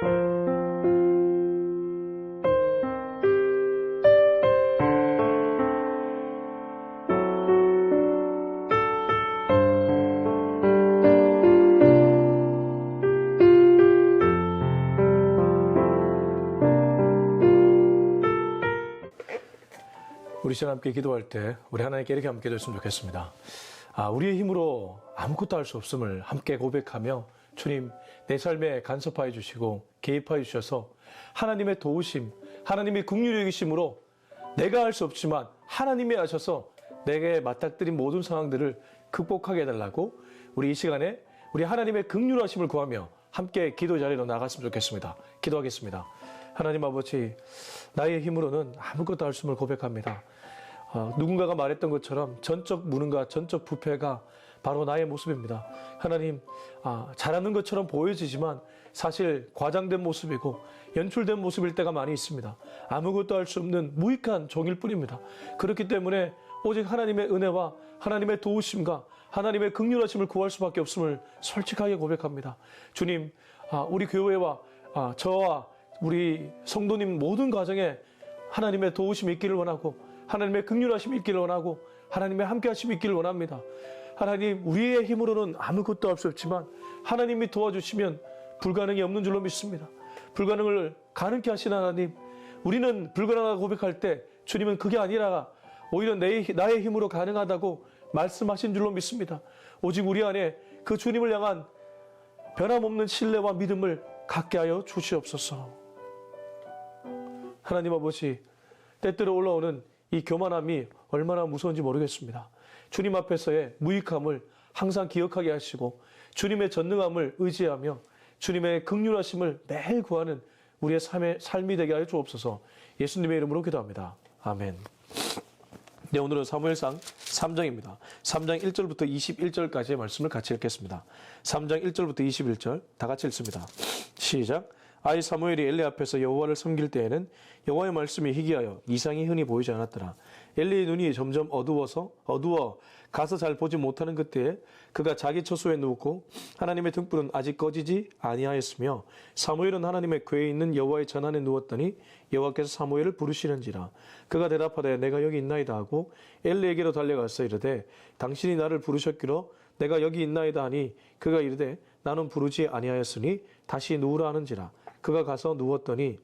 우리 시간 함께 기도할 때 우리 하나님께 이렇게 함께 됐으면 좋겠습니다. 우리의 힘으로 아무것도 할 수 없음을 함께 고백하며 주님 내 삶에 간섭하여 주시고 개입하여 주셔서 하나님의 도우심, 하나님의 긍휼히 여기심으로 내가 할 수 없지만 하나님이 하셔서 내게 맞닥뜨린 모든 상황들을 극복하게 해달라고 우리 이 시간에 우리 하나님의 긍휼하심을 구하며 함께 기도 자리로 나갔으면 좋겠습니다. 기도하겠습니다. 하나님 아버지, 나의 힘으로는 아무것도 할 수 없음을 고백합니다. 누군가가 말했던 것처럼 전적 무능과 전적 부패가 바로 나의 모습입니다. 하나님, 잘하는 것처럼 보여지지만 사실 과장된 모습이고 연출된 모습일 때가 많이 있습니다. 아무것도 할 수 없는 무익한 종일 뿐입니다. 그렇기 때문에 오직 하나님의 은혜와 하나님의 도우심과 하나님의 긍휼하심을 구할 수밖에 없음을 솔직하게 고백합니다. 주님, 우리 교회와 저와 우리 성도님 모든 가정에 하나님의 도우심이 있기를 원하고 하나님의 긍휼하심이 있기를 원하고 하나님의 함께하심이 있기를 원합니다. 하나님, 우리의 힘으로는 아무것도 할 수 없지만 하나님이 도와주시면 불가능이 없는 줄로 믿습니다. 불가능을 가능케 하신 하나님, 우리는 불가능하다고 고백할 때 주님은 그게 아니라 오히려 나의 힘으로 가능하다고 말씀하신 줄로 믿습니다. 오직 우리 안에 그 주님을 향한 변함없는 신뢰와 믿음을 갖게 하여 주시옵소서. 하나님 아버지, 때때로 올라오는 이 교만함이 얼마나 무서운지 모르겠습니다. 주님 앞에서의 무익함을 항상 기억하게 하시고 주님의 전능함을 의지하며 주님의 긍휼하심을 매일 구하는 우리의 삶이 되게 하여 주옵소서. 예수님의 이름으로 기도합니다. 아멘. 네, 오늘은 사무엘상 3장입니다. 3장 1절부터 21절까지의 말씀을 같이 읽겠습니다. 3장 1절부터 21절 다 같이 읽습니다. 시작. 아이 사무엘이 엘리 앞에서 여호와를 섬길 때에는 여호와의 말씀이 희귀하여 이상이 흔히 보이지 않았더라. 엘리의 눈이 점점 어두워 가서 잘 보지 못하는 그때에 그가 자기 처소에 누웠고 하나님의 등불은 아직 꺼지지 아니하였으며 사무엘은 하나님의 궤에 있는 여호와의 전 안에 누웠더니 여호와께서 사무엘을 부르시는지라. 그가 대답하되 내가 여기 있나이다 하고 엘리에게로 달려가서 이르되 당신이 나를 부르셨기로 내가 여기 있나이다 하니 그가 이르되 나는 부르지 아니하였으니 다시 누우라 하는지라. 그가 가서 누웠더니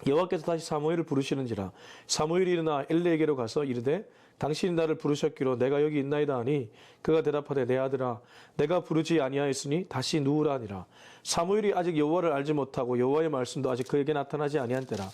여호와께서 다시 사무엘을 부르시는지라. 사무엘이 일어나 엘리에게로 가서 이르되 당신이 나를 부르셨기로 내가 여기 있나이다 하니 그가 대답하되 내 아들아 내가 부르지 아니하였으니 다시 누우라 하니라. 사무엘이 아직 여호와를 알지 못하고 여호와의 말씀도 아직 그에게 나타나지 아니한 때라.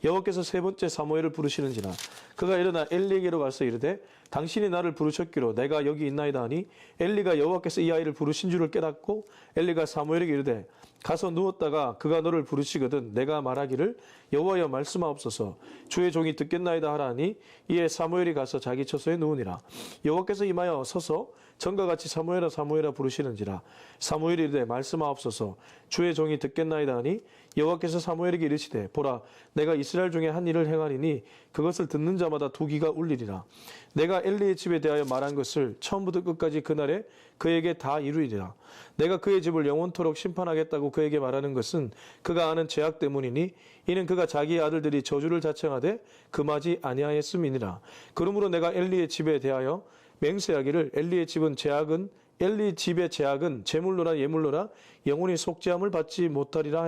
여호와께서 세 번째 사무엘을 부르시는지라. 그가 일어나 엘리에게로 가서 이르되 당신이 나를 부르셨기로 내가 여기 있나이다 하니 엘리가 여호와께서 이 아이를 부르신 줄을 깨닫고 엘리가 사무엘에게 이르되 가서 누웠다가 그가 너를 부르시거든 내가 말하기를 여호와여 말씀하옵소서 주의 종이 듣겠나이다 하라니 이에 사무엘이 가서 자기 처소에 누우니라. 여호와께서 임하여 서서 전과 같이 사무엘아 사무엘아 부르시는지라. 사무엘이 이르되 말씀하옵소서 주의 종이 듣겠나이다 하니 여호와께서 사무엘에게 이르시되 보라 내가 이스라엘 중에 한 일을 행하리니 그것을 듣는 자마다 두 귀가 울리리라. 내가 엘리의 집에 대하여 말한 것을 처음부터 끝까지 그날에 그에게 다 이루리라. 내가 그의 집을 영원토록 심판하겠다고 그에게 말하는 것은 그가 아는 죄악 때문이니 이는 그가 자기의 아들들이 저주를 자청하되 금하지 아니하였음이니라. 그러므로 내가 엘리의 집에 대하여 맹세하기를 엘리 집의 죄악은 제물로나 예물로나 영원히 속죄함을 받지 못하리라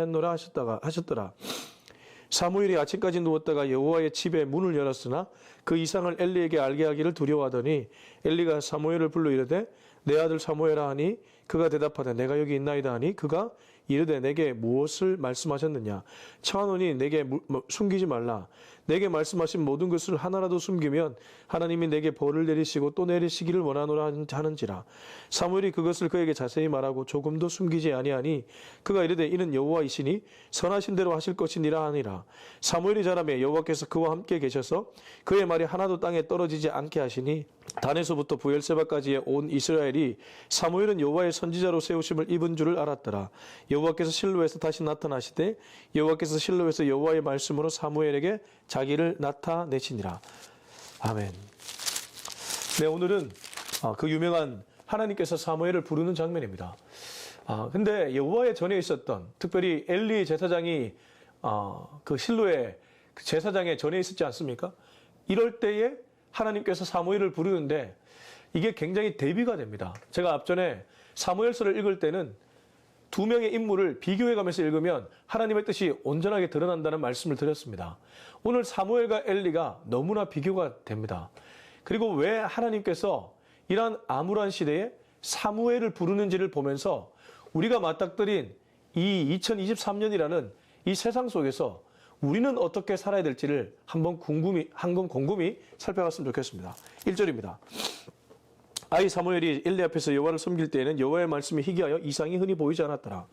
하셨더라. 사무엘이 아침까지 누웠다가 여호와의 집의 문을 열었으나 그 이상을 엘리에게 알게 하기를 두려워하더니 엘리가 사무엘을 불러 이르되 내 아들 사무엘아 하니 그가 대답하되 내가 여기 있나이다 하니 그가 이르되 내게 무엇을 말씀하셨느냐. 청하노니 내게 숨기지 말라. 내게 말씀하신 모든 것을 하나라도 숨기면 하나님이 내게 벌을 내리시고 또 내리시기를 원하노라 하는지라. 사무엘이 그것을 그에게 자세히 말하고 조금도 숨기지 아니하니 그가 이르되 이는 여호와이시니 선하신 대로 하실 것이니라 하니라. 사무엘이 자라매 여호와께서 그와 함께 계셔서 그의 말이 하나도 땅에 떨어지지 않게 하시니 단에서부터 부엘세바까지의 온 이스라엘이 사무엘은 여호와의 선지자로 세우심을 입은 줄을 알았더라. 여호와께서 실로에서 다시 나타나시되 여호와께서 실로에서 여호와의 말씀으로 사무엘에게 자기를 나타내시니라. 아멘. 네, 오늘은 그 유명한 하나님께서 사무엘을 부르는 장면입니다. 근데 여호와의 전에 있었던, 특별히 엘리 제사장이 그 실로의 제사장의 전에 있었지 않습니까? 이럴 때에 하나님께서 사무엘을 부르는데 이게 굉장히 대비가 됩니다. 제가 앞전에 사무엘서를 읽을 때는 두 명의 인물을 비교해가면서 읽으면 하나님의 뜻이 온전하게 드러난다는 말씀을 드렸습니다. 오늘 사무엘과 엘리가 너무나 비교가 됩니다. 그리고 왜 하나님께서 이러한 암울한 시대에 사무엘을 부르는지를 보면서 우리가 맞닥뜨린 이 2023년이라는 이 세상 속에서 우리는 어떻게 살아야 될지를 한번 곰곰이 살펴봤으면 좋겠습니다. 1절입니다. 아이 사무엘이 엘리 앞에서 여호와를 섬길 때에는 여호와의 말씀이 희귀하여 이상이 흔히 보이지 않았더라.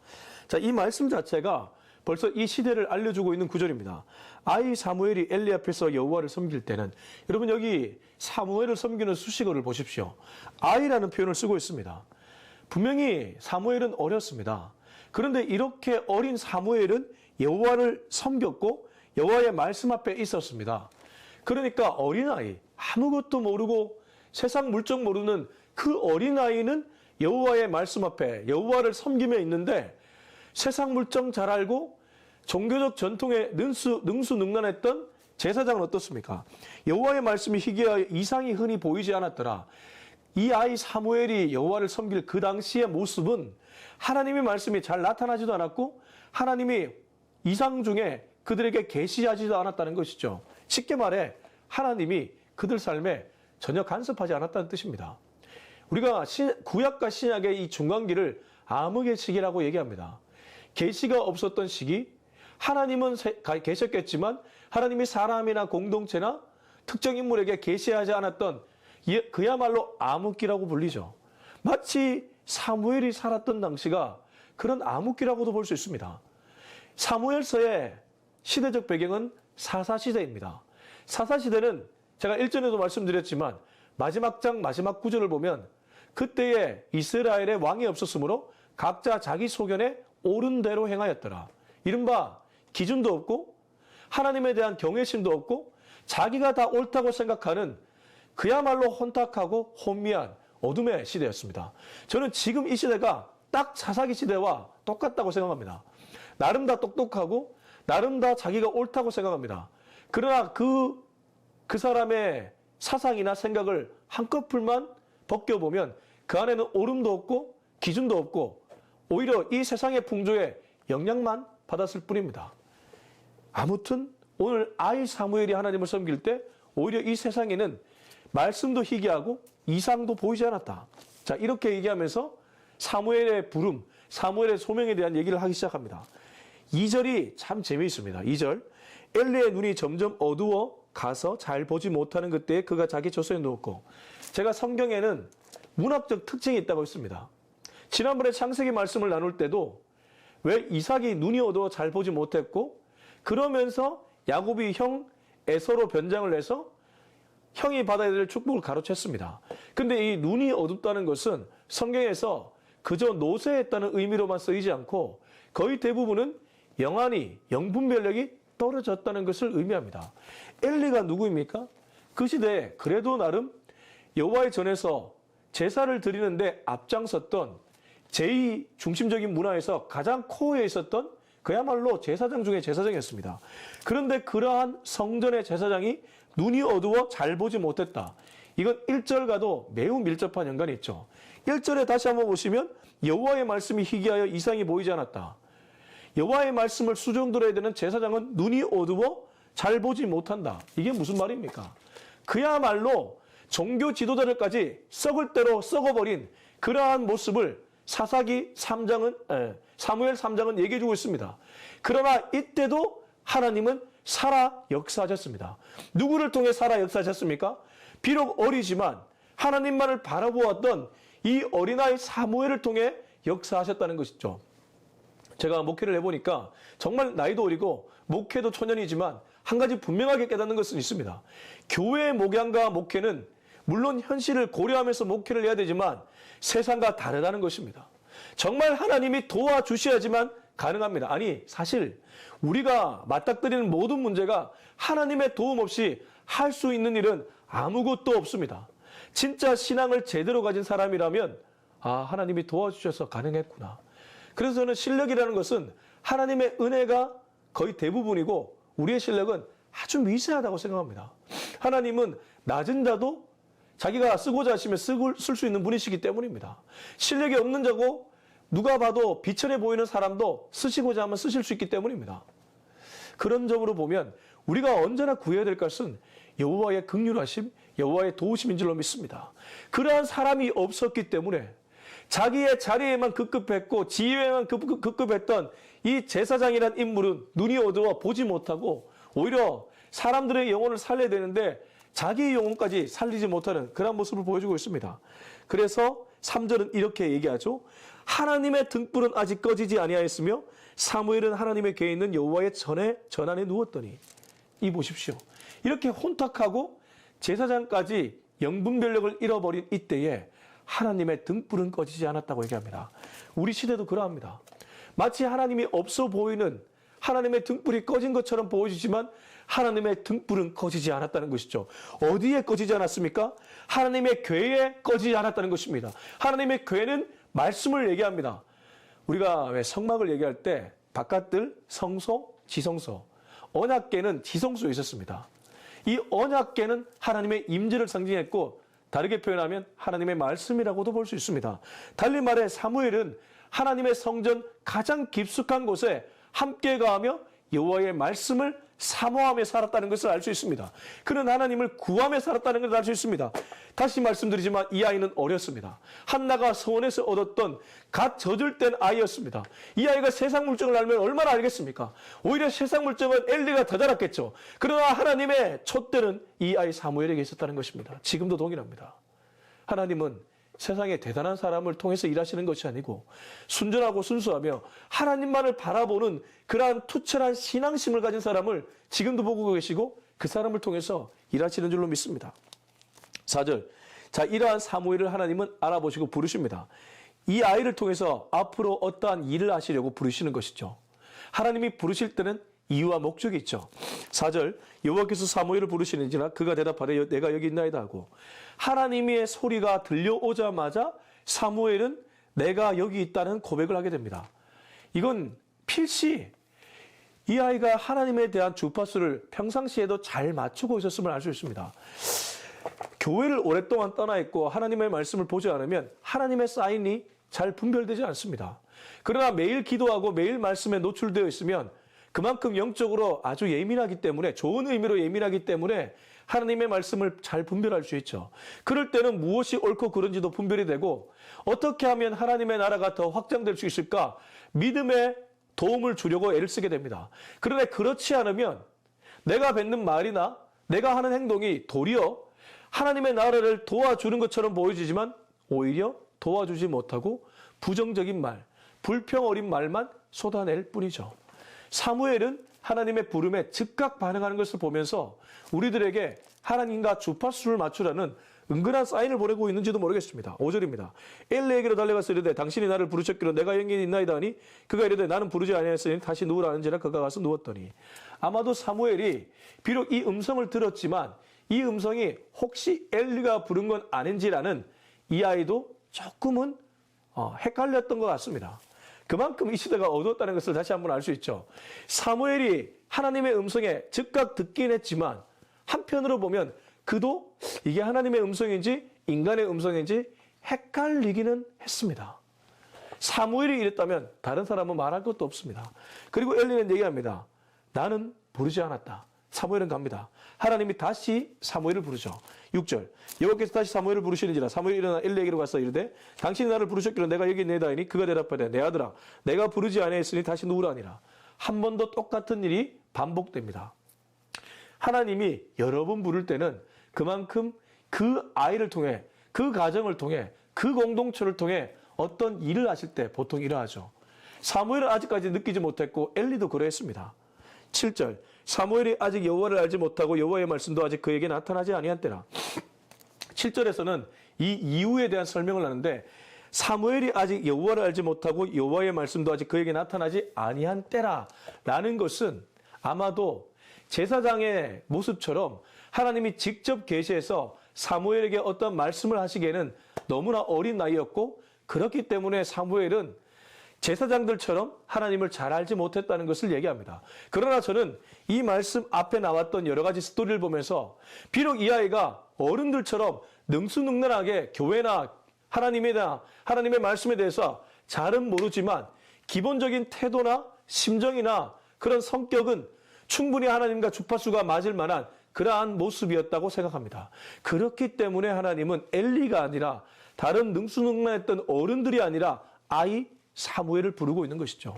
자, 이 말씀 자체가 벌써 이 시대를 알려주고 있는 구절입니다. 아이 사무엘이 엘리 앞에서 여호와를 섬길 때는, 여러분 여기 사무엘을 섬기는 수식어를 보십시오. 아이라는 표현을 쓰고 있습니다. 분명히 사무엘은 어렸습니다. 그런데 이렇게 어린 사무엘은 여호와를 섬겼고 여호와의 말씀 앞에 있었습니다. 그러니까 어린아이, 아무것도 모르고 세상 물정 모르는 그 어린아이는 여호와의 말씀 앞에 여호와를 섬기며 있는데, 세상 물정 잘 알고 종교적 전통에 능수능란했던 제사장은 어떻습니까? 여호와의 말씀이 희귀하여 이상이 흔히 보이지 않았더라. 이 아이 사무엘이 여호와를 섬길 그 당시의 모습은 하나님의 말씀이 잘 나타나지도 않았고 하나님이 이상 중에 그들에게 계시하지도 않았다는 것이죠. 쉽게 말해 하나님이 그들 삶에 전혀 간섭하지 않았다는 뜻입니다. 우리가 구약과 신약의 이 중간기를 암흑의 시기라고 얘기합니다. 계시가 없었던 시기, 하나님은 계셨겠지만 하나님이 사람이나 공동체나 특정 인물에게 계시하지 않았던 그야말로 암흑기라고 불리죠. 마치 사무엘이 살았던 당시가 그런 암흑기라고도 볼 수 있습니다. 사무엘서의 시대적 배경은 사사시대입니다. 사사시대는 제가 일전에도 말씀드렸지만 마지막 장 마지막 구절을 보면 그때에 이스라엘의 왕이 없었으므로 각자 자기 소견에 옳은 대로 행하였더라. 이른바 기준도 없고 하나님에 대한 경외심도 없고 자기가 다 옳다고 생각하는 그야말로 혼탁하고 혼미한 어둠의 시대였습니다. 저는 지금 이 시대가 딱 사사기 시대와 똑같다고 생각합니다. 나름 다 똑똑하고 나름 다 자기가 옳다고 생각합니다. 그러나 그 사람의 사상이나 생각을 한꺼풀만 벗겨보면 그 안에는 옳음도 없고 기준도 없고 오히려 이 세상의 풍조에 영향만 받았을 뿐입니다. 아무튼 오늘 아이 사무엘이 하나님을 섬길 때 오히려 이 세상에는 말씀도 희귀하고 이상도 보이지 않았다. 자, 이렇게 얘기하면서 사무엘의 부름, 사무엘의 소명에 대한 얘기를 하기 시작합니다. 2절이 참 재미있습니다. 2절. 엘리의 눈이 점점 어두워 가서 잘 보지 못하는 그때에 그가 자기 조소에 누웠고. 제가 성경에는 문학적 특징이 있다고 했습니다. 지난번에 창세기 말씀을 나눌 때도 왜 이삭이 눈이 어두워 잘 보지 못했고 그러면서 야곱이 형 에서로 변장을 해서 형이 받아야 될 축복을 가로챘습니다. 근데 이 눈이 어둡다는 것은 성경에서 그저 노쇠했다는 의미로만 쓰이지 않고 거의 대부분은 영안이, 영분별력이 떨어졌다는 것을 의미합니다. 엘리가 누구입니까? 그 시대에 그래도 나름 여호와의 전에서 제사를 드리는데 앞장섰던 제2 중심적인 문화에서 가장 코어에 있었던 그야말로 제사장 중에 제사장이었습니다. 그런데 그러한 성전의 제사장이 눈이 어두워 잘 보지 못했다. 이건 1절과도 매우 밀접한 연관이 있죠. 1절에 다시 한번 보시면 여호와의 말씀이 희귀하여 이상이 보이지 않았다. 여호와의 말씀을 수종들어야 되는 제사장은 눈이 어두워 잘 보지 못한다. 이게 무슨 말입니까? 그야말로 종교 지도자들까지 썩을 대로 썩어버린 그러한 모습을 사무엘 3장은 얘기해주고 있습니다. 그러나 이때도 하나님은 살아 역사하셨습니다. 누구를 통해 살아 역사하셨습니까? 비록 어리지만 하나님만을 바라보았던 이 어린아이 사무엘을 통해 역사하셨다는 것이죠. 제가 목회를 해보니까 정말 나이도 어리고 목회도 초년이지만 한 가지 분명하게 깨닫는 것은 있습니다. 교회의 목양과 목회는 물론 현실을 고려하면서 목회를 해야 되지만 세상과 다르다는 것입니다. 정말 하나님이 도와주셔야지만 가능합니다. 아니, 사실 우리가 맞닥뜨리는 모든 문제가 하나님의 도움 없이 할 수 있는 일은 아무것도 없습니다. 진짜 신앙을 제대로 가진 사람이라면 하나님이 도와주셔서 가능했구나. 그래서 저는 실력이라는 것은 하나님의 은혜가 거의 대부분이고 우리의 실력은 아주 미세하다고 생각합니다. 하나님은 낮은 자도 자기가 쓰고자 하시면 쓸 수 있는 분이시기 때문입니다. 실력이 없는 자고 누가 봐도 비천해 보이는 사람도 쓰시고자 하면 쓰실 수 있기 때문입니다. 그런 점으로 보면 우리가 언제나 구해야 될 것은 여호와의 긍휼하심, 여호와의 도우심인 줄로 믿습니다. 그러한 사람이 없었기 때문에 자기의 자리에만 급급했고 지위에만 급급했던 이 제사장이란 인물은 눈이 어두워 보지 못하고 오히려 사람들의 영혼을 살려야 되는데 자기의 영혼까지 살리지 못하는 그런 모습을 보여주고 있습니다. 그래서 3절은 이렇게 얘기하죠. 하나님의 등불은 아직 꺼지지 아니하였으며 사무엘은 하나님의 궤에 있는 여호와의 전안에 누웠더니. 이 보십시오. 이렇게 혼탁하고 제사장까지 영분별력을 잃어버린 이때에 하나님의 등불은 꺼지지 않았다고 얘기합니다. 우리 시대도 그러합니다. 마치 하나님이 없어 보이는 하나님의 등불이 꺼진 것처럼 보여지지만 하나님의 등불은 꺼지지 않았다는 것이죠. 어디에 꺼지지 않았습니까? 하나님의 궤에 꺼지지 않았다는 것입니다. 하나님의 궤는 말씀을 얘기합니다. 우리가 왜 성막을 얘기할 때 바깥들 성소, 지성소, 언약궤는 지성소에 있었습니다. 이 언약궤는 하나님의 임재를 상징했고 다르게 표현하면 하나님의 말씀이라고도 볼 수 있습니다. 달리 말해 사무엘은 하나님의 성전 가장 깊숙한 곳에 함께 가하며 여호와의 말씀을 사모하며 살았다는 것을 알 수 있습니다. 그는 하나님을 구하며 살았다는 것을 알 수 있습니다. 다시 말씀드리지만 이 아이는 어렸습니다. 한나가 서원에서 얻었던 갓 젖을된 아이였습니다. 이 아이가 세상 물정을 알면 얼마나 알겠습니까? 오히려 세상 물정은 엘리가 더 잘았겠죠. 그러나 하나님의 촛대는 이 아이 사무엘에게 있었다는 것입니다. 지금도 동일합니다. 하나님은 세상에 대단한 사람을 통해서 일하시는 것이 아니고 순전하고 순수하며 하나님만을 바라보는 그러한 투철한 신앙심을 가진 사람을 지금도 보고 계시고 그 사람을 통해서 일하시는 줄로 믿습니다. 4절. 자, 이러한 사무엘을 하나님은 알아보시고 부르십니다. 이 아이를 통해서 앞으로 어떠한 일을 하시려고 부르시는 것이죠. 하나님이 부르실 때는 이유와 목적이 있죠. 4절. 여호와께서 사무엘을 부르시는지라 그가 대답하되 내가 여기 있나이다 하고 하나님의 소리가 들려오자마자 사무엘은 내가 여기 있다는 고백을 하게 됩니다. 이건 필시 이 아이가 하나님에 대한 주파수를 평상시에도 잘 맞추고 있었음을 알 수 있습니다. 교회를 오랫동안 떠나 있고 하나님의 말씀을 보지 않으면 하나님의 사인이 잘 분별되지 않습니다. 그러나 매일 기도하고 매일 말씀에 노출되어 있으면 그만큼 영적으로 아주 예민하기 때문에 좋은 의미로 예민하기 때문에 하나님의 말씀을 잘 분별할 수 있죠. 그럴 때는 무엇이 옳고 그른지도 분별이 되고 어떻게 하면 하나님의 나라가 더 확장될 수 있을까 믿음에 도움을 주려고 애를 쓰게 됩니다. 그런데 그렇지 않으면 내가 뱉는 말이나 내가 하는 행동이 도리어 하나님의 나라를 도와주는 것처럼 보여지지만 오히려 도와주지 못하고 부정적인 말, 불평 어린 말만 쏟아낼 뿐이죠. 사무엘은 하나님의 부름에 즉각 반응하는 것을 보면서 우리들에게 하나님과 주파수를 맞추라는 은근한 사인을 보내고 있는지도 모르겠습니다. 5절입니다. 엘리에게로 달려가서 이르되 당신이 나를 부르셨기로 내가 여기 있나이다 하니 그가 이르되 나는 부르지 아니하였으니 다시 누우라 하는지라 그가 가서 누웠더니. 아마도 사무엘이 비록 이 음성을 들었지만 이 음성이 혹시 엘리가 부른 건 아닌지라는 이 아이도 조금은 헷갈렸던 것 같습니다. 그만큼 이 시대가 어두웠다는 것을 다시 한번 알 수 있죠. 사무엘이 하나님의 음성에 즉각 듣긴 했지만 한편으로 보면 그도 이게 하나님의 음성인지 인간의 음성인지 헷갈리기는 했습니다. 사무엘이 이랬다면 다른 사람은 말할 것도 없습니다. 그리고 엘리는 얘기합니다. 나는 부르지 않았다. 사무엘은 갑니다. 하나님이 다시 사무엘을 부르죠. 6절. 여호와께서 다시 사무엘을 부르시는지라 사무엘이 일어나 엘리에게로 가서 이르되 당신이 나를 부르셨기로 내가 여기 있나이다 하니 그가 대답하되 내 아들아 내가 부르지 아니하였으니 다시 누우라 하니라. 한 번 더 똑같은 일이 반복됩니다. 하나님이 여러 번 부를 때는 그만큼 그 아이를 통해 그 가정을 통해 그 공동체를 통해 어떤 일을 하실 때 보통 일어나죠. 사무엘은 아직까지 느끼지 못했고 엘리도 그러했습니다. 7절. 사무엘이 아직 여호와를 알지 못하고 여호와의 말씀도 아직 그에게 나타나지 아니한 때라. 7절에서는 이 이유에 대한 설명을 하는데 사무엘이 아직 여호와를 알지 못하고 여호와의 말씀도 아직 그에게 나타나지 아니한 때라 라는 것은 아마도 제사장의 모습처럼 하나님이 직접 계시해서 사무엘에게 어떤 말씀을 하시기에는 너무나 어린 나이였고 그렇기 때문에 사무엘은 제사장들처럼 하나님을 잘 알지 못했다는 것을 얘기합니다. 그러나 저는 이 말씀 앞에 나왔던 여러 가지 스토리를 보면서 비록 이 아이가 어른들처럼 능수능란하게 교회나 하나님의 말씀에 대해서 잘은 모르지만 기본적인 태도나 심정이나 그런 성격은 충분히 하나님과 주파수가 맞을 만한 그러한 모습이었다고 생각합니다. 그렇기 때문에 하나님은 엘리가 아니라 다른 능수능란했던 어른들이 아니라 아이 사무엘을 부르고 있는 것이죠.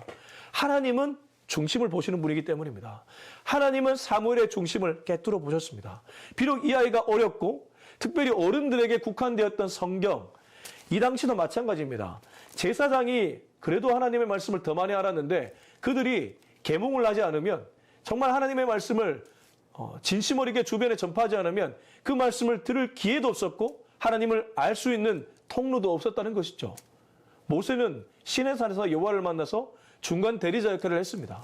하나님은 중심을 보시는 분이기 때문입니다. 하나님은 사무엘의 중심을 꿰뚫어 보셨습니다. 비록 이 아이가 어렸고 특별히 어른들에게 국한되었던 성경, 이 당시도 마찬가지입니다. 제사장이 그래도 하나님의 말씀을 더 많이 알았는데 그들이 계몽을 하지 않으면, 정말 하나님의 말씀을 진심 어리게 주변에 전파하지 않으면 그 말씀을 들을 기회도 없었고 하나님을 알 수 있는 통로도 없었다는 것이죠. 모세는 시내산에서 여호와를 만나서 중간 대리자 역할을 했습니다.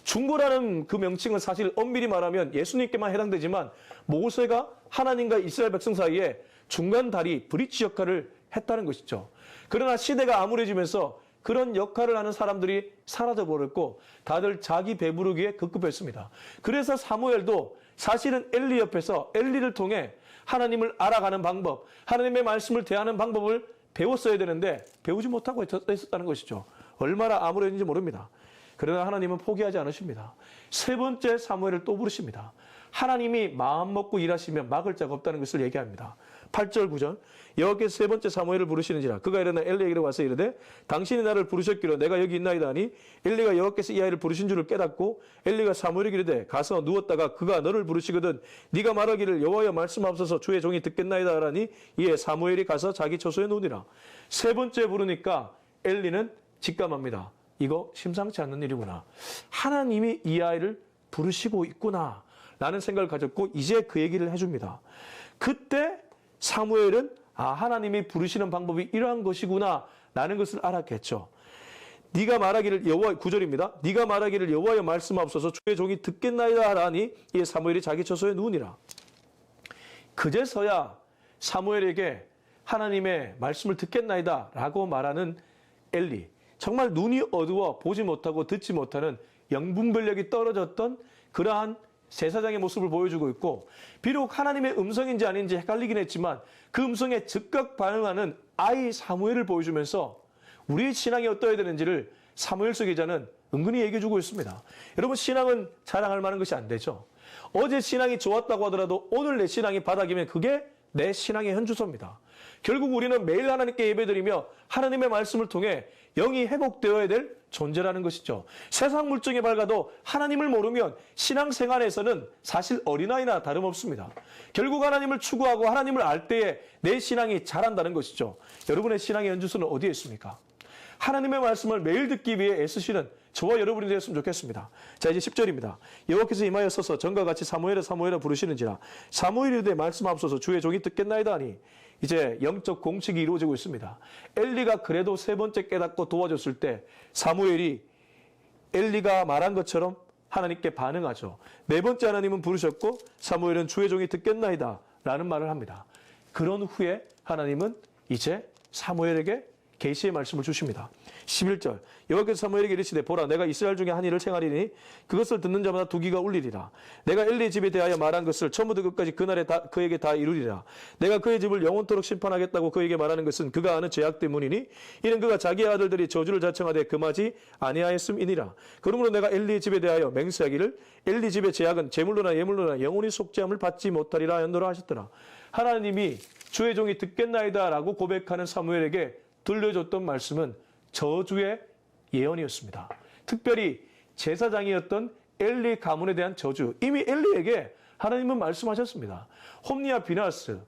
중보라는 그 명칭은 사실 엄밀히 말하면 예수님께만 해당되지만 모세가 하나님과 이스라엘 백성 사이에 중간 다리, 브릿지 역할을 했다는 것이죠. 그러나 시대가 암울해지면서 그런 역할을 하는 사람들이 사라져버렸고 다들 자기 배부르기에 급급했습니다. 그래서 사무엘도 사실은 엘리 옆에서 엘리를 통해 하나님을 알아가는 방법, 하나님의 말씀을 대하는 방법을 배웠어야 되는데 배우지 못하고 있었다는 것이죠. 얼마나 암울했는지 모릅니다. 그러나 하나님은 포기하지 않으십니다. 세 번째 사무엘을 또 부르십니다. 하나님이 마음 먹고 일하시면 막을 자가 없다는 것을 얘기합니다. 8절 9절 여호와께서 세 번째 사무엘을 부르시는지라 그가 일어나 엘리에게로 와서 이르되 당신이 나를 부르셨기로 내가 여기 있나이다 하니 엘리가 여호와께서 이 아이를 부르신 줄을 깨닫고 엘리가 사무엘에게 이르되 가서 누웠다가 그가 너를 부르시거든 네가 말하기를 여호와여 말씀하옵소서 주의 종이 듣겠나이다 하라니 이에 사무엘이 가서 자기 처소에 누우니라. 세 번째 부르니까 엘리는 직감합니다. 이거 심상치 않는 일이구나. 하나님이 이 아이를 부르시고 있구나 라는 생각을 가졌고 이제 그 얘기를 해줍니다. 그때 사무엘은 하나님이 부르시는 방법이 이러한 것이구나 라는 것을 알았겠죠. 네가 말하기를 여호와 9절입니다. 네가 말하기를 여호와여 말씀하옵소서 주의 종이 듣겠나이다 하라니 이에 사무엘이 자기 처소에 누우니라. 그제서야 사무엘에게 하나님의 말씀을 듣겠나이다 라고 말하는 엘리, 정말 눈이 어두워 보지 못하고 듣지 못하는 영분별력이 떨어졌던 그러한 제사장의 모습을 보여주고 있고 비록 하나님의 음성인지 아닌지 헷갈리긴 했지만 그 음성에 즉각 반응하는 아이 사무엘을 보여주면서 우리의 신앙이 어떠해야 되는지를 사무엘서 기자는 은근히 얘기해주고 있습니다. 여러분, 신앙은 자랑할 만한 것이 안 되죠. 어제 신앙이 좋았다고 하더라도 오늘 내 신앙이 바닥이면 그게 내 신앙의 현주소입니다. 결국 우리는 매일 하나님께 예배드리며 하나님의 말씀을 통해 영이 회복되어야 될 존재라는 것이죠. 세상 물정이 밝아도 하나님을 모르면 신앙생활에서는 사실 어린아이나 다름없습니다. 결국 하나님을 추구하고 하나님을 알 때에 내 신앙이 자란다는 것이죠. 여러분의 신앙의 연주소는 어디에 있습니까? 하나님의 말씀을 매일 듣기 위해 애쓰시는 저와 여러분이 되었으면 좋겠습니다. 자, 이제 10절입니다. 여호와께서 임하여서서 전과 같이 사무엘아 부르시는지라 사무엘이 이르되 말씀하옵소서 주의 종이 듣겠나이다 하니 이제 영적 공식이 이루어지고 있습니다. 엘리가 그래도 세 번째 깨닫고 도와줬을 때 사무엘이 엘리가 말한 것처럼 하나님께 반응하죠. 네 번째 하나님은 부르셨고 사무엘은 주의 종이 듣겠나이다 라는 말을 합니다. 그런 후에 하나님은 이제 사무엘에게 계시의 말씀을 주십니다. 11절 여호와께서 사무엘에게 이르시되 보라 내가 이스라엘 중에 한 일을 행하리니 그것을 듣는 자마다 두 귀가 울리리라. 내가 엘리의 집에 대하여 말한 것을 처음부터 끝까지 그날에 그에게 다 이루리라. 내가 그의 집을 영원토록 심판하겠다고 그에게 말하는 것은 그가 아는 죄악 때문이니 이는 그가 자기의 아들들이 저주를 자청하되 금하지 아니하였음이니라. 그러므로 내가 엘리의 집에 대하여 맹세하기를 엘리 집의 죄악은 제물로나 예물로나 영원히 속죄함을 받지 못하리라 하였노라 하셨더라. 하나님이 주의 종이 듣겠나이다 라고 고백하는 사무엘에게 들려줬던 말씀은 저주의 예언이었습니다. 특별히 제사장이었던 엘리 가문에 대한 저주. 이미 엘리에게 하나님은 말씀하셨습니다. 홈리와 비나스,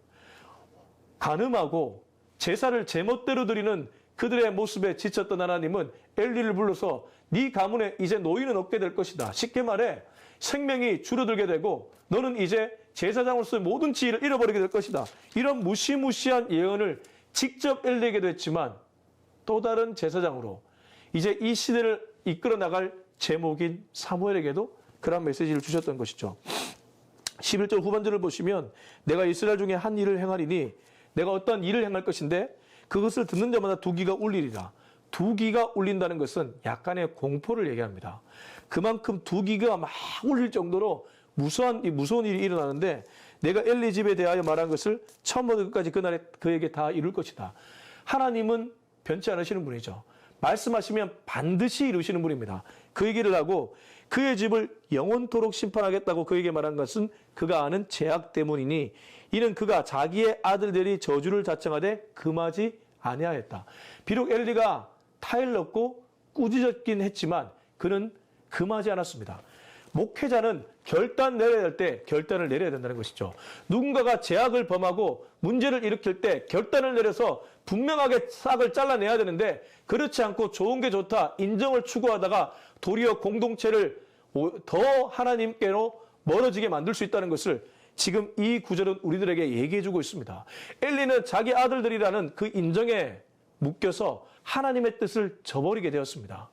간음하고 제사를 제멋대로 드리는 그들의 모습에 지쳤던 하나님은 엘리를 불러서 네 가문에 이제 노인은 없게 될 것이다. 쉽게 말해 생명이 줄어들게 되고 너는 이제 제사장으로서의 모든 지위를 잃어버리게 될 것이다. 이런 무시무시한 예언을 직접 엘리에게도 했지만 또 다른 제사장으로 이제 이 시대를 이끌어 나갈 제목인 사무엘에게도 그런 메시지를 주셨던 것이죠. 11절 후반절을 보시면 내가 이스라엘 중에 한 일을 행하리니 내가 어떤 일을 행할 것인데 그것을 듣는 자마다 두 귀가 울리리라. 두기가 울린다는 것은 약간의 공포를 얘기합니다. 그만큼 두기가 막 울릴 정도로 무서운 일이 일어나는데 내가 엘리 집에 대하여 말한 것을 처음부터 끝까지 그날에 그에게 다 이룰 것이다. 하나님은 변치 않으시는 분이죠. 말씀하시면 반드시 이루시는 분입니다. 그 얘기를 하고 그의 집을 영원토록 심판하겠다고 그에게 말한 것은 그가 아는 죄악 때문이니 이는 그가 자기의 아들들이 저주를 자청하되 금하지 아니하였다. 비록 엘리가 타일렀고 꾸짖었긴 했지만 그는 금하지 않았습니다. 목회자는 결단 내려야 할 때 결단을 내려야 된다는 것이죠. 누군가가 죄악을 범하고 문제를 일으킬 때 결단을 내려서 분명하게 싹을 잘라내야 되는데 그렇지 않고 좋은 게 좋다 인정을 추구하다가 도리어 공동체를 더 하나님께로 멀어지게 만들 수 있다는 것을 지금 이 구절은 우리들에게 얘기해주고 있습니다. 엘리는 자기 아들들이라는 그 인정에 묶여서 하나님의 뜻을 저버리게 되었습니다.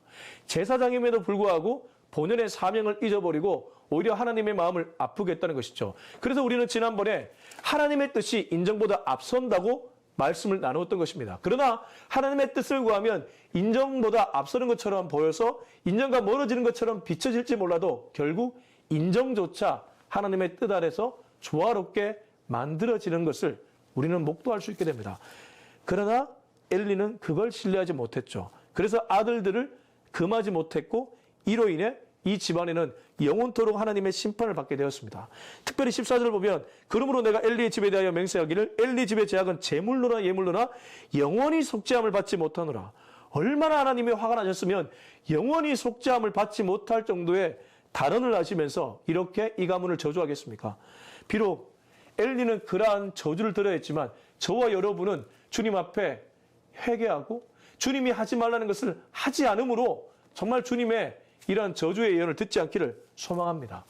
제사장임에도 불구하고 본연의 사명을 잊어버리고 오히려 하나님의 마음을 아프게 했다는 것이죠. 그래서 우리는 지난번에 하나님의 뜻이 인정보다 앞선다고 말씀을 나누었던 것입니다. 그러나 하나님의 뜻을 구하면 인정보다 앞서는 것처럼 보여서 인정과 멀어지는 것처럼 비춰질지 몰라도 결국 인정조차 하나님의 뜻 아래서 조화롭게 만들어지는 것을 우리는 목도할 수 있게 됩니다. 그러나 엘리는 그걸 신뢰하지 못했죠. 그래서 아들들을 금하지 못했고 이로 인해 이 집안에는 영원토록 하나님의 심판을 받게 되었습니다. 특별히 14절을 보면 그러므로 내가 엘리의 집에 대하여 맹세하기를 엘리 집의 죄악은 제물로나 예물로나 영원히 속죄함을 받지 못하노라. 얼마나 하나님이 화가 나셨으면 영원히 속죄함을 받지 못할 정도의 단언을 하시면서 이렇게 이 가문을 저주하겠습니까? 비록 엘리는 그러한 저주를 들어야 했지만 저와 여러분은 주님 앞에 회개하고 주님이 하지 말라는 것을 하지 않으므로 정말 주님의 이러한 저주의 예언을 듣지 않기를 소망합니다.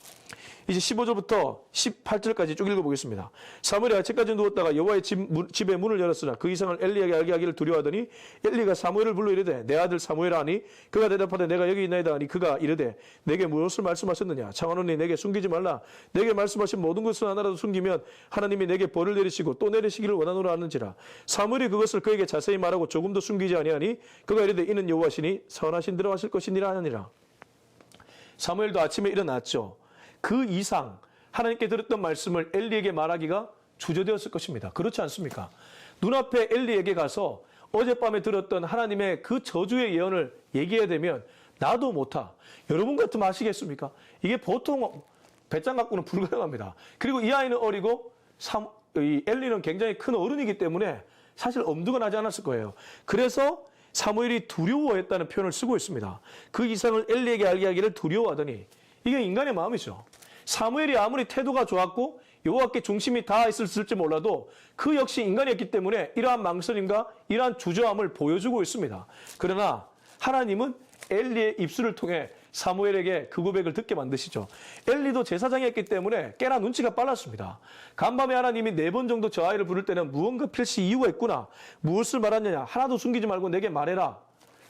이제 15절부터 18절까지 쭉 읽어보겠습니다. 사무엘이 아침까지 누웠다가 여호와의 집의 문을 열었으나 그 이상을 엘리에게 알게 하기를 두려워하더니 엘리가 사무엘을 불러 이르되 내 아들 사무엘아 하니 그가 대답하되 내가 여기 있나이다 하니 그가 이르되 내게 무엇을 말씀하셨느냐 창하노니 내게 숨기지 말라 내게 말씀하신 모든 것을 하나라도 숨기면 하나님이 내게 벌을 내리시고 또 내리시기를 원하노라 하는지라. 사무엘이 그것을 그에게 자세히 말하고 조금도 숨기지 아니하니 그가 이르되 이는 여호와시니 선하신 대로 하실 것이니라 하느니라. 사무엘도 아침에 일어났죠. 그 이상 하나님께 들었던 말씀을 엘리에게 말하기가 주저되었을 것입니다. 그렇지 않습니까? 눈앞에 엘리에게 가서 어젯밤에 들었던 하나님의 그 저주의 예언을 얘기해야 되면 나도 못하. 여러분 같으면 아시겠습니까? 이게 보통 배짱 갖고는 불가능합니다. 그리고 이 아이는 어리고 이 엘리는 굉장히 큰 어른이기 때문에 사실 엄두가 나지 않았을 거예요. 그래서 사무엘이 두려워했다는 표현을 쓰고 있습니다. 그 이상을 엘리에게 알게 하기를 두려워하더니 이게 인간의 마음이죠. 사무엘이 아무리 태도가 좋았고 여호와께 중심이 다 있었을지 몰라도 그 역시 인간이었기 때문에 이러한 망설임과 이러한 주저함을 보여주고 있습니다. 그러나 하나님은 엘리의 입술을 통해 사무엘에게 그 고백을 듣게 만드시죠. 엘리도 제사장이었기 때문에 꽤나 눈치가 빨랐습니다. 간밤에 하나님이 4번 정도 저 아이를 부를 때는 무언가 필시 이유가 있구나. 무엇을 말하느냐. 하나도 숨기지 말고 내게 말해라.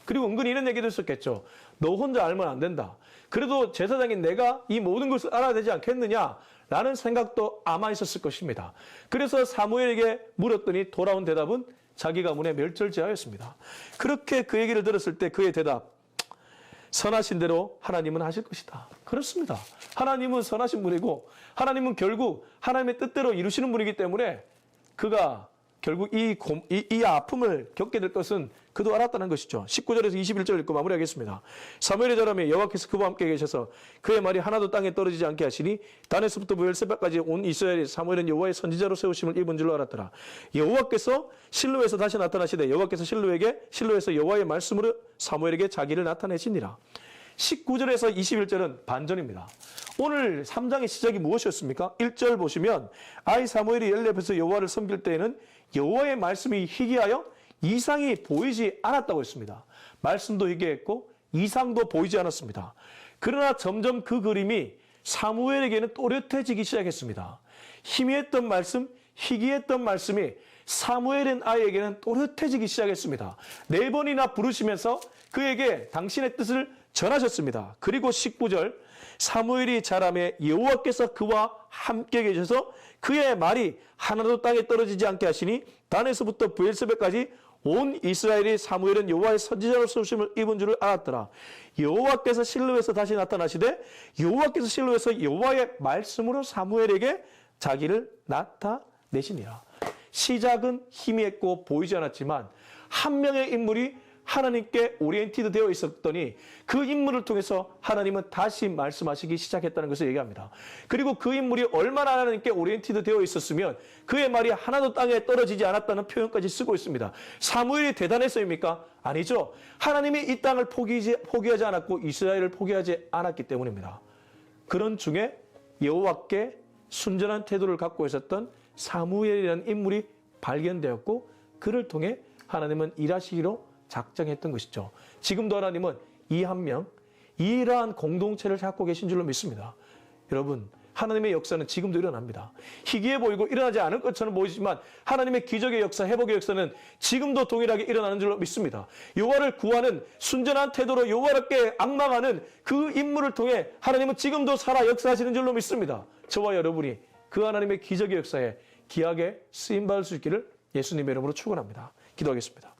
그리고 은근히 이런 얘기도 있었겠죠. 너 혼자 알면 안 된다. 그래도 제사장인 내가 이 모든 것을 알아야 되지 않겠느냐라는 생각도 아마 있었을 것입니다. 그래서 사무엘에게 물었더니 돌아온 대답은 자기 가문의 멸절제하였습니다. 그렇게 그 얘기를 들었을 때 그의 대답, 선하신 대로 하나님은 하실 것이다. 그렇습니다. 하나님은 선하신 분이고 하나님은 결국 하나님의 뜻대로 이루시는 분이기 때문에 그가 결국 이 아픔을 겪게 될 것은 그도 알았다는 것이죠. 19절에서 21절 읽고 마무리하겠습니다. 사무엘의 자람에 여호와께서 그와 함께 계셔서 그의 말이 하나도 땅에 떨어지지 않게 하시니 단에서부터 브엘세바까지 온 이스라엘이 사무엘은 여호와의 선지자로 세우심을 입은 줄로 알았더라. 여호와께서 실로에서 다시 나타나시되 여호와께서 실로에서 여호와의 말씀으로 사무엘에게 자기를 나타내시니라. 19절에서 21절은 반전입니다. 오늘 3장의 시작이 무엇이었습니까? 1절 보시면 아이 사무엘이 엘리 앞에서 여호와를 섬길 때에는 여호와의 말씀이 희귀하여 이상이 보이지 않았다고 했습니다. 말씀도 희귀했고 이상도 보이지 않았습니다. 그러나 점점 그 그림이 사무엘에게는 또렷해지기 시작했습니다. 희미했던 말씀, 희귀했던 말씀이 사무엘인 아이에게는 또렷해지기 시작했습니다. 4번이나 부르시면서 그에게 당신의 뜻을 전하셨습니다. 그리고 19절 사무엘이 자라매 여호와께서 그와 함께 계셔서 그의 말이 하나도 땅에 떨어지지 않게 하시니 단에서부터 브엘세바까지 온 이스라엘이 사무엘은 여호와의 선지자로서 쓰심을 입은 줄을 알았더라. 여호와께서 실로에서 다시 나타나시되 여호와께서 실로에서 여호와의 말씀으로 사무엘에게 자기를 나타내시니라. 시작은 희미했고 보이지 않았지만 한 명의 인물이 하나님께 오리엔티드 되어 있었더니 그 인물을 통해서 하나님은 다시 말씀하시기 시작했다는 것을 얘기합니다. 그리고 그 인물이 얼마나 하나님께 오리엔티드 되어 있었으면 그의 말이 하나도 땅에 떨어지지 않았다는 표현까지 쓰고 있습니다. 사무엘이 대단했어입니까? 아니죠. 하나님이 이 땅을 포기하지 않았고 이스라엘을 포기하지 않았기 때문입니다. 그런 중에 여호와께 순전한 태도를 갖고 있었던 사무엘이라는 인물이 발견되었고 그를 통해 하나님은 일하시기로 작정했던 것이죠. 지금도 하나님은 이 한 명, 이러한 공동체를 갖고 계신 줄로 믿습니다. 여러분, 하나님의 역사는 지금도 일어납니다. 희귀해 보이고 일어나지 않을 것처럼 보이지만 하나님의 기적의 역사, 회복의 역사는 지금도 동일하게 일어나는 줄로 믿습니다. 여호와를 구하는 순전한 태도로 여호와께 앙망하는 그 인물을 통해 하나님은 지금도 살아 역사하시는 줄로 믿습니다. 저와 여러분이 그 하나님의 기적의 역사에 귀하게 쓰임받을 수 있기를 예수님의 이름으로 축원합니다. 기도하겠습니다.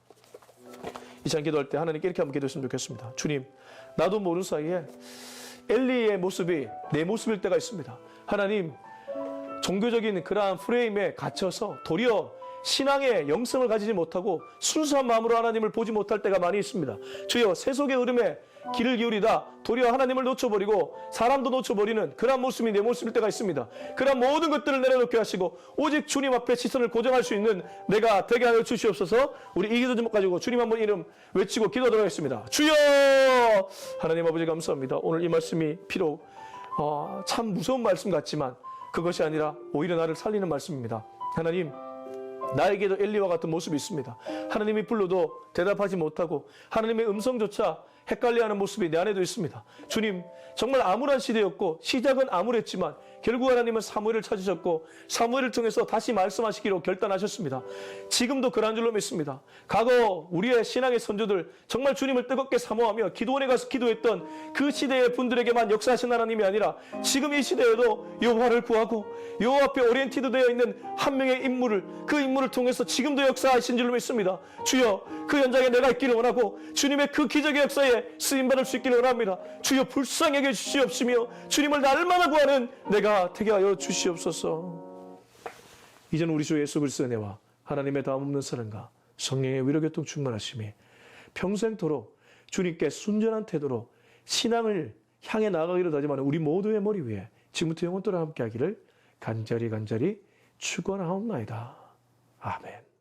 이 시간 기도할 때 하나님께 이렇게 한번 기도했으면 좋겠습니다. 주님, 나도 모르는 사이에 엘리의 모습이 내 모습일 때가 있습니다. 하나님, 종교적인 그러한 프레임에 갇혀서 도리어 신앙의 영성을 가지지 못하고 순수한 마음으로 하나님을 보지 못할 때가 많이 있습니다. 주여, 세속의 흐름에 길을 기울이다 도리어 하나님을 놓쳐버리고 사람도 놓쳐버리는 그런 모습이 내 모습일 때가 있습니다. 그런 모든 것들을 내려놓게 하시고 오직 주님 앞에 시선을 고정할 수 있는 내가 되게 하여 주시옵소서. 우리 이 기도 좀 가지고 주님 한번 이름 외치고 기도하도록 하겠습니다. 주여! 하나님 아버지 감사합니다. 오늘 이 말씀이 비록 참 무서운 말씀 같지만 그것이 아니라 오히려 나를 살리는 말씀입니다. 하나님, 나에게도 엘리와 같은 모습이 있습니다. 하나님이 불러도 대답하지 못하고 하나님의 음성조차 헷갈려하는 모습이 내 안에도 있습니다. 주님, 정말 암울한 시대였고 시작은 암울했지만 결국 하나님은 사무엘을 찾으셨고 사무엘을 통해서 다시 말씀하시기로 결단하셨습니다. 지금도 그러한 줄로 믿습니다. 과거 우리의 신앙의 선조들 정말 주님을 뜨겁게 사모하며 기도원에 가서 기도했던 그 시대의 분들에게만 역사하신 하나님이 아니라 지금 이 시대에도 여호와를 구하고 여호와 앞에 오리엔티드 되어 있는 한 명의 인물을 그 인물을 통해서 지금도 역사하신 줄로 믿습니다. 주여, 그 현장에 내가 있기를 원하고 주님의 그 기적의 역사에 쓰임받을 수 있기를 원합니다. 주여, 불쌍히 여겨 주시옵시며 주님을 날마다 구하는 내가 되게 하여 주시옵소서. 이전 우리 주 예수 그리스도의 은혜와 하나님의 다음없는 사랑과 성령의 위로교통 충만하심이 평생토록 주님께 순전한 태도로 신앙을 향해 나아가기로 다짐하는 우리 모두의 머리 위에 지금부터 영원토록 함께 하기를 간절히 축원하옵나이다. 아멘.